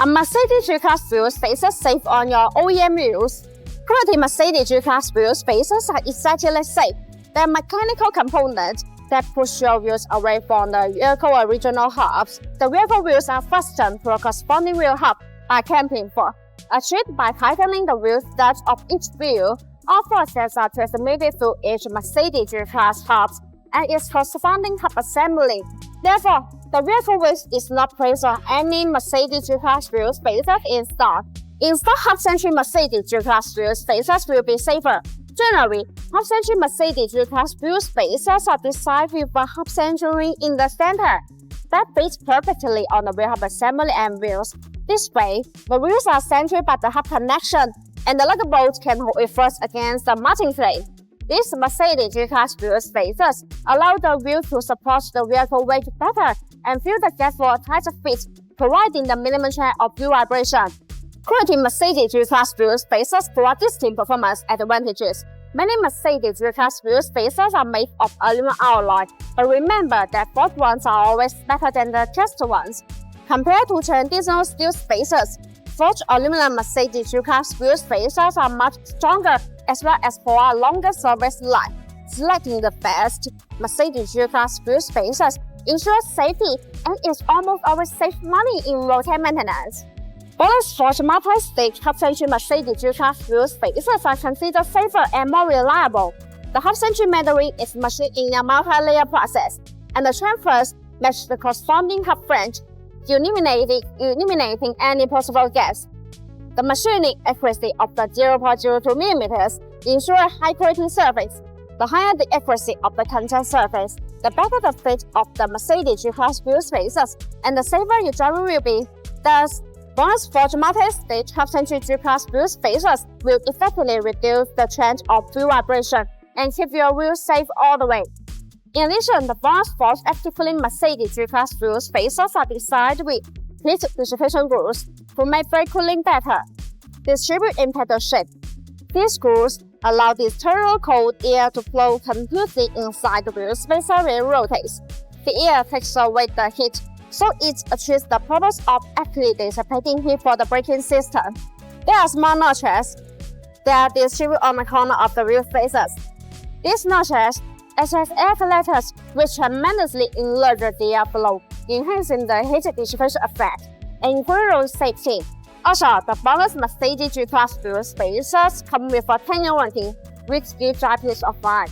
A Mercedes G-Class wheel spacers save on your OEM wheels. Quality Mercedes G-Class wheel spacers are essentially safe. They are mechanical components that push your wheels away from the vehicle original hubs. The vehicle wheels are fastened to a corresponding wheel hub by clamping for. Achieved by tightening the wheel studs of each wheel. All forces are transmitted through each Mercedes G-Class hubs and its corresponding hub assembly. Therefore, the vehicle wheel is not placed on any Mercedes G-Class wheel spacers in stock. In-stock half-century Mercedes G-Class wheel spacers will be safer. Generally, half-century Mercedes G-Class wheel spacers are designed with a half-century in the center that fits perfectly on the wheel hub assembly and wheels. This way, the wheels are centered by the hub connection, and the lug bolt can hold it first against the mounting plate. These Mercedes G-Class wheel spacers allow the wheel to support the vehicle weight better and fill the gap for a tighter fit, providing the minimum chance of wheel vibration. Quality Mercedes G-Class wheel spacers provide distinct performance advantages. Many Mercedes G-Class wheel spacers are made of aluminum alloy, but remember that forged ones are always better than the cast ones. Compared to traditional steel spacers, forged aluminum Mercedes G-Class wheel spacers are much stronger as well as for a longer service life. Selecting the best Mercedes G-Class wheel spacers ensures safety and is almost always save money in routine maintenance. BONOSS multi-stage half-century Mercedes G-Class wheel spacers are considered safer and more reliable. The half-century metering is machined in a multi-layer process, and the transfers match the corresponding hub flange, eliminating any possible gaps. The machining accuracy of the 0.02 mm ensures high-quality surface. The higher the accuracy of the contact surface, the better the fit of the Mercedes G-Class wheel spacers, and the safer your driving will be. Thus, BONOSS forged multi-stage half-century G-Class wheel spacers will effectively reduce the chance of wheel vibration and keep your wheels safe all the way. In addition, the BONOSS forged active cooling Mercedes G-Class wheel spacers are designed with heat dissipation grooves to make brake cooling better. Distributed in pedal shape. These grooves allow the external cold air to flow completely inside the wheel spacer when it rotates. The air takes away the heat, so it achieves the purpose of actively dissipating heat for the braking system. There are small notches that are distributed on the corner of the wheel spacers. These notches act as air collectors which tremendously enlarge the airflow, enhancing the heat dissipation effect and improving road safety. Also, the BONOSS Mercedes G-Class wheel spacers come with a 10-year warranty, which gives drive peace of mind.